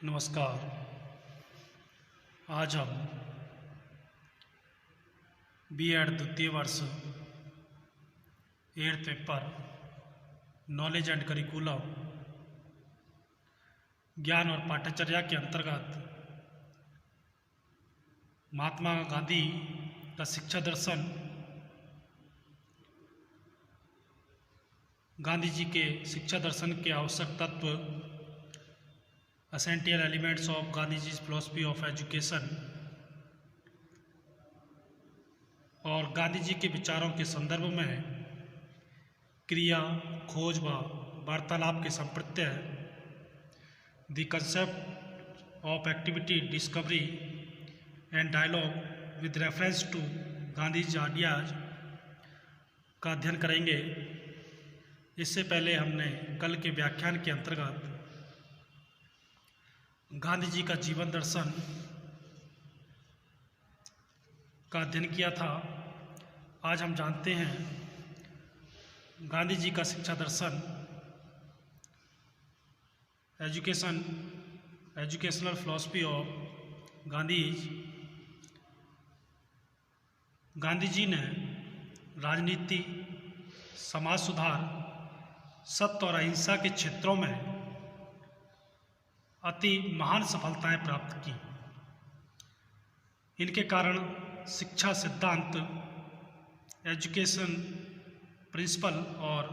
नमस्कार। आज हम B.Ed द्वितीय वर्ष 8th paper knowledge and curriculum ज्ञान और पाठ्यचर्या के अंतर्गत महात्मा गांधी का शिक्षा दर्शन, गांधी जी के शिक्षा दर्शन के आवश्यक तत्व, essential elements of Gandhi ji philosophy of education और गांधी जी के विचारों के संदर्भ में क्रिया, खोज व वार्तालाप के संप्रत्यय, the concept of activity, discovery and dialogue with reference to Gandhi's ideas का अध्ययन करेंगे। इससे पहले हमने कल के व्याख्यान के अंतर्गत गांधी जी का जीवन दर्शन का अध्ययन किया था। आज हम जानते हैं गांधी जी का शिक्षा दर्शन, educational philosophy of Gandhi's. Gandhi ji ने राजनीति, समाज सुधार, सत्य और अहिंसा के क्षेत्रों में अति महान सफलताएं प्राप्त की। इनके कारण शिक्षा सिद्धांत, एजुकेशन प्रिंसिपल और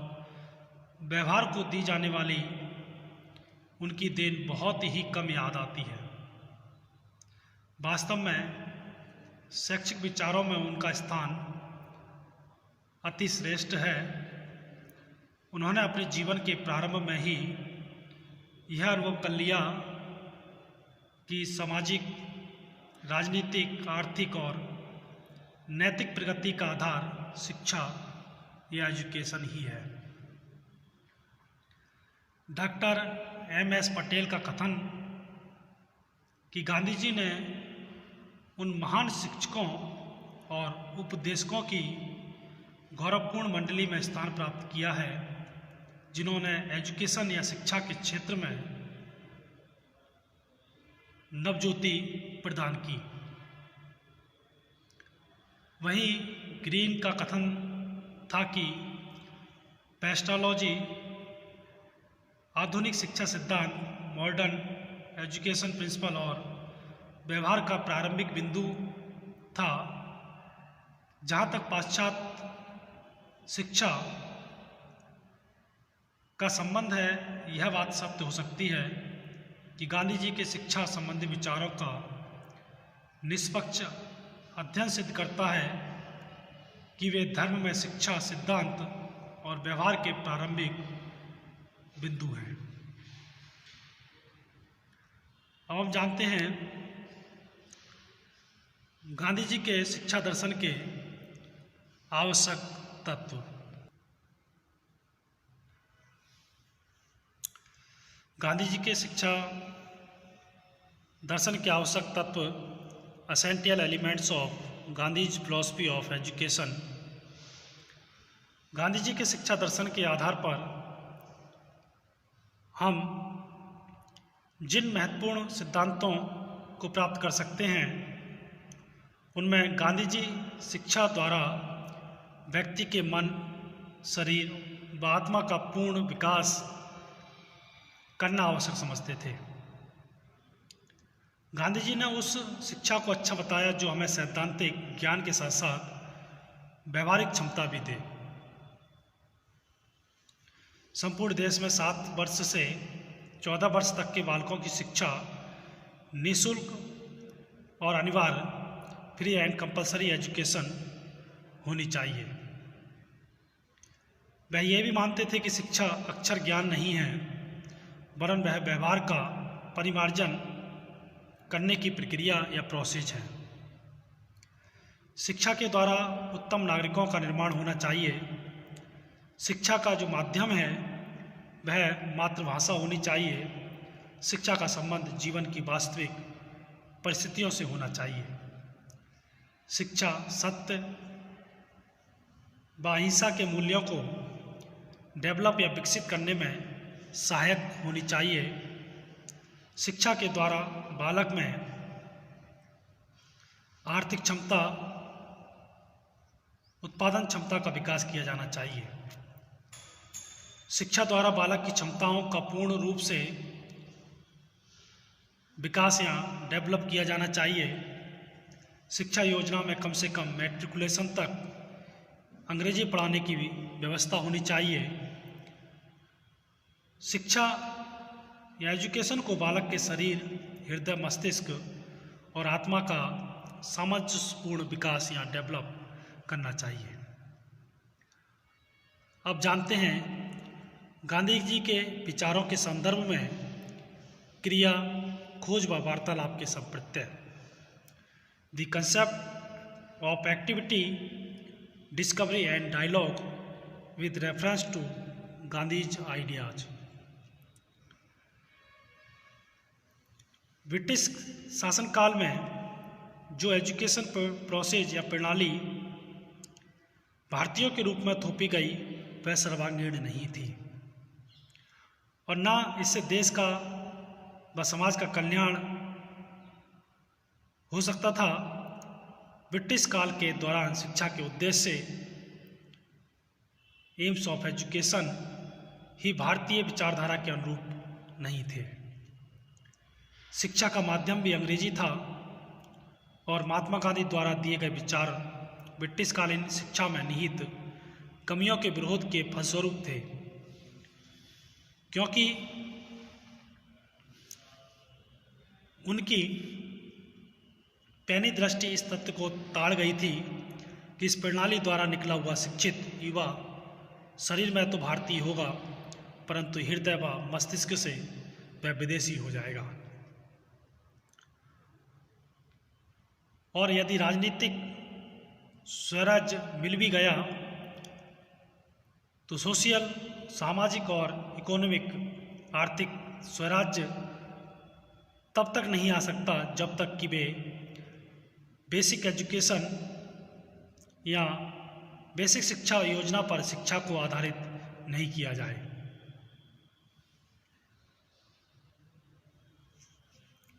व्यवहार को दी जाने वाली उनकी देन बहुत ही कम याद आती है। वास्तव में शैक्षिक विचारों में उनका स्थान अति श्रेष्ठ है। उन्होंने अपने जीवन के प्रारंभ में ही यह अनुभव कर लिया कि सामाजिक, राजनीतिक, आर्थिक और नैतिक प्रगति का आधार शिक्षा या एजुकेशन ही है। Doctor M.S. पटेल का कथन कि गांधी जी ने उन महान शिक्षकों और उपदेशकों की गौरवपूर्ण मंडली में स्थान प्राप्त किया है जिन्होंने एजुकेशन या शिक्षा के क्षेत्र में नवज्योति प्रदान की। वहीं ग्रीन का कथन था कि पेस्टोलॉजी आधुनिक शिक्षा सिद्धांत, मॉडर्न एजुकेशन प्रिंसिपल और व्यवहार का प्रारंभिक बिंदु था। जहाँ तक पाश्चात्य शिक्षा का संबंध है, यह बात सत्य हो सकती है कि गांधी जी के शिक्षा संबंधी विचारों का निष्पक्ष अध्ययन सिद्ध करता है कि वे धर्म में शिक्षा, सिद्धांत और व्यवहार के प्रारंभिक बिंदु हैं। अब हम जानते हैं गांधी जी के शिक्षा दर्शन के आवश्यक तत्व। गांधी जी के शिक्षा दर्शन के आवश्यक तत्व, essential elements of Gandhi's philosophy of education. Gandhi ji के शिक्षा दर्शन के आधार पर हम जिन महत्वपूर्ण सिद्धांतों को प्राप्त कर सकते हैं, उनमें गांधी जी शिक्षा द्वारा व्यक्ति के मन, शरीर व आत्मा का पूर्ण विकास करना आवश्यक समझते थे। गांधी जी ने उस शिक्षा को अच्छा बताया जो हमें सैद्धांतिक ज्ञान के साथ साथ व्यवहारिक क्षमता भी दे। संपूर्ण देश में 7 वर्ष से 14 वर्ष तक के बालकों की शिक्षा निःशुल्क और अनिवार्य, फ्री एंड कंपलसरी एजुकेशन होनी चाहिए। वह ये भी मानते थे कि शिक्षा अक्षर ज्ञान नहीं है, वरन वह व्यवहार का परिमार्जन करने की प्रक्रिया या प्रोसेस है। शिक्षा के द्वारा उत्तम नागरिकों का निर्माण होना चाहिए। शिक्षा का जो माध्यम है वह मातृभाषा होनी चाहिए। शिक्षा का संबंध जीवन की वास्तविक परिस्थितियों से होना चाहिए। शिक्षा सत्य व अहिंसा के मूल्यों को डेवलप या विकसित करने में सहायक होनी चाहिए। शिक्षा के द्वारा बालक में आर्थिक क्षमता, उत्पादन क्षमता का विकास किया जाना चाहिए। शिक्षा द्वारा बालक की क्षमताओं का पूर्ण रूप से विकास या डेवलप किया जाना चाहिए। शिक्षा योजना में कम से कम मैट्रिकुलेशन तक अंग्रेजी पढ़ाने की भी व्यवस्था होनी चाहिए। शिक्षा या एजुकेशन को बालक के शरीर, हृदय, मस्तिष्क और आत्मा का सामंजस्यपूर्ण विकास या डेवलप करना चाहिए। अब जानते हैं गांधी जी के विचारों के संदर्भ में क्रिया, खोज व वार्तालाप के संप्रत्यय। The concept of activity, discovery and dialogue with reference to Gandhi's ideas. British शासनकाल में जो एजुकेशन प्रोसेस या प्रणाली भारतीयों के रूप में थोपी गई वह सर्वांगीण नहीं थी और ना इससे देश का व समाज का कल्याण हो सकता था। ब्रिटिश काल के दौरान शिक्षा के उद्देश्य एम्स ऑफ एजुकेशन ही भारतीय विचारधारा के अनुरूप नहीं थे। शिक्षा का माध्यम भी अंग्रेजी था और महात्मा गांधी द्वारा दिए गए विचार ब्रिटिशकालीन शिक्षा में निहित कमियों के विरोध के फलस्वरूप थे, क्योंकि उनकी पैनी दृष्टि इस तथ्य को ताड़ गई थी कि इस प्रणाली द्वारा निकला हुआ शिक्षित युवा शरीर में तो भारतीय होगा, परंतु हृदय व मस्तिष्क से वह विदेशी हो जाएगा। और यदि राजनीतिक स्वराज्य मिल भी गया तो सोशल, सामाजिक और इकोनॉमिक, आर्थिक स्वराज्य तब तक नहीं आ सकता जब तक कि वे बेसिक एजुकेशन या बेसिक शिक्षा योजना पर शिक्षा को आधारित नहीं किया जाए।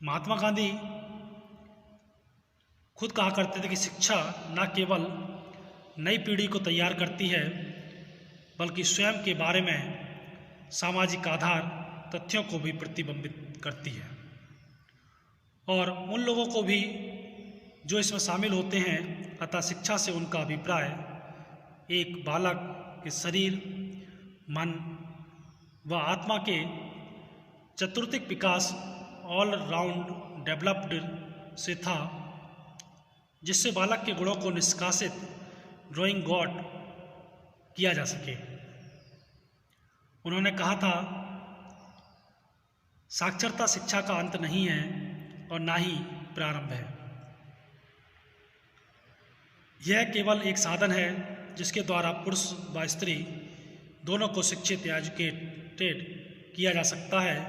महात्मा गांधी खुद कहा करते थे कि शिक्षा न केवल नई पीढ़ी को तैयार करती है बल्कि स्वयं के बारे में सामाजिक आधार तथ्यों को भी प्रतिबिंबित करती है और उन लोगों को भी जो इसमें शामिल होते हैं। अतः शिक्षा से उनका अभिप्राय एक बालक के शरीर, मन व आत्मा के चतुर्थिक विकास, ऑल राउंड डेवलप्ड से था, जिससे बालक के गुणों को निष्कासित, ड्राइंग गॉड किया जा सके। उन्होंने कहा था, साक्षरता शिक्षा का अंत नहीं है और ना ही प्रारंभ है। यह केवल एक साधन है जिसके द्वारा पुरुष व स्त्री दोनों को शिक्षित या एजुकेटेड किया जा सकता है।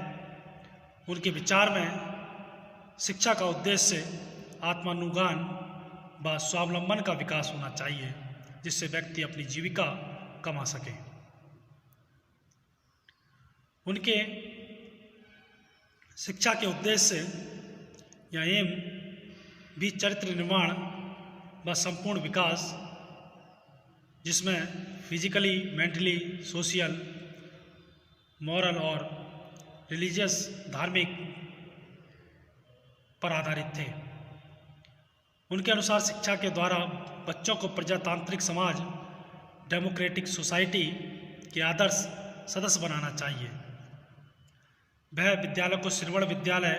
उनके विचार में शिक्षा का उद्देश्य आत्मानुगान व स्वावलंबन का विकास होना चाहिए, जिससे व्यक्ति अपनी जीविका कमा सके। उनके शिक्षा के उद्देश्य या एम भी चरित्र निर्माण व संपूर्ण विकास, जिसमें फिजिकली, मेंटली, सोशल, मॉरल और रिलीजियस, धार्मिक पर आधारित थे। उनके अनुसार शिक्षा के द्वारा बच्चों को प्रजातांत्रिक समाज, डेमोक्रेटिक सोसाइटी के आदर्श सदस्य बनाना चाहिए। वह विद्यालय को श्रवण विद्यालय,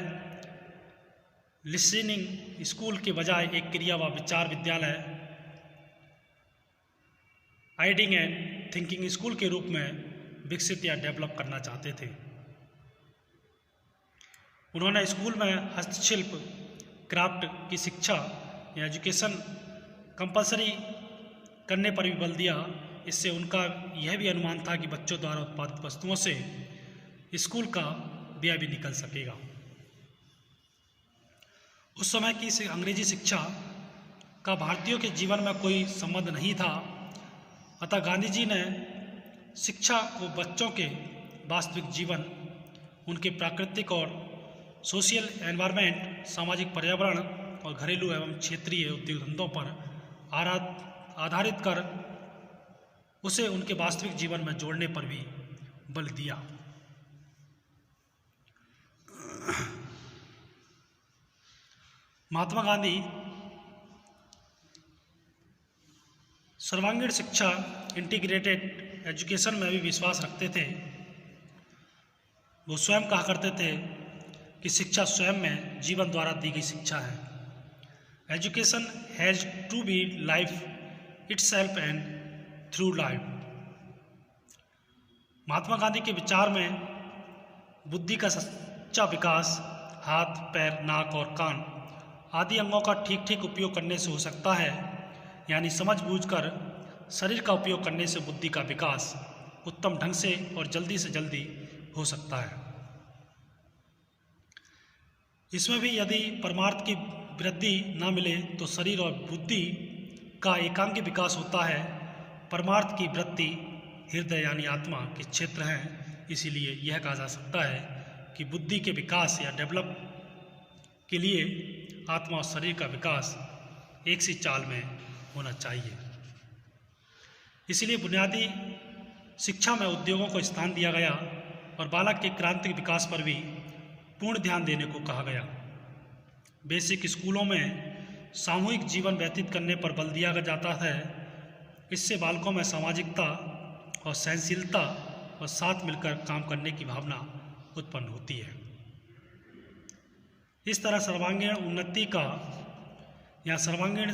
लिसनिंग स्कूल के बजाय एक क्रिया व विचार विद्यालय, आइडिंग एंड थिंकिंग स्कूल के रूप में विकसित या डेवलप करना चाहते थे। उन्होंने स्कूल में हस्तशिल्प, क्राफ्ट की शिक्षा या एजुकेशन कंपलसरी करने पर भी बल दिया। इससे उनका यह भी अनुमान था कि बच्चों द्वारा उत्पादित वस्तुओं से स्कूल का व्यय भी निकल सकेगा। उस समय की अंग्रेजी शिक्षा का भारतीयों के जीवन में कोई संबंध नहीं था। अतः गांधी जी ने शिक्षा को बच्चों के वास्तविक जीवन, उनके प्राकृतिक और सोशल एनवायरनमेंट, सामाजिक पर्यावरण और घरेलू एवं क्षेत्रीय उद्योग धंधों पर आधारित कर उसे उनके वास्तविक जीवन में जोड़ने पर भी बल दिया। महात्मा गांधी सर्वांगीण शिक्षा, इंटीग्रेटेड एजुकेशन में भी विश्वास रखते थे। वो स्वयं कहा करते थे कि शिक्षा स्वयं में जीवन द्वारा दी गई शिक्षा है। Education has to be life itself and through life. Mahatma Gandhi के विचार में बुद्धि का सच्चा विकास हाथ, पैर, नाक और कान आदि अंगों का ठीक ठीक उपयोग करने से हो सकता है, यानी समझ बूझकर शरीर का उपयोग करने से बुद्धि का विकास उत्तम ढंग से और जल्दी से जल्दी हो सकता है। इसमें भी यदि परमार्थ की वृद्धि न मिले तो शरीर और बुद्धि का एकांगी विकास होता है। परमार्थ की वृद्धि हृदय यानी आत्मा के क्षेत्र हैं, इसीलिए यह कहा जा सकता है कि बुद्धि के विकास या डेवलप के लिए आत्मा और शरीर का विकास एक सी चाल में होना चाहिए। इसलिए बुनियादी शिक्षा में उद्योगों को स्थान दिया गया और बालक के क्रांतिक विकास पर भी पूर्ण ध्यान देने को कहा गया। बेसिक स्कूलों में सामूहिक जीवन व्यतीत करने पर बल दिया जाता है। इससे बालकों में सामाजिकता और सहनशीलता और साथ मिलकर काम करने की भावना उत्पन्न होती है। इस तरह सर्वांगीण उन्नति का या सर्वांगीण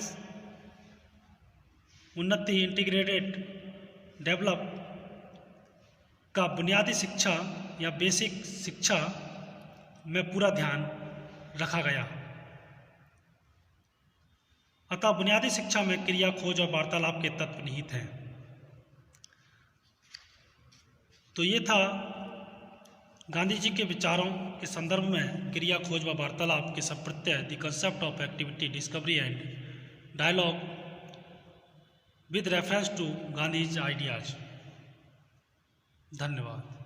उन्नति इंटीग्रेटेड डेवलप का बुनियादी शिक्षा या बेसिक शिक्षा में पूरा ध्यान रखा गया। अतः बुनियादी शिक्षा में क्रिया, खोज और वार्तालाप के तत्व निहित हैं। तो ये था गांधी जी के विचारों के संदर्भ में क्रिया, खोज व वार्तालाप के संप्रत्यय, the concept of activity, discovery and dialogue with reference to Gandhi's ideas। धन्यवाद।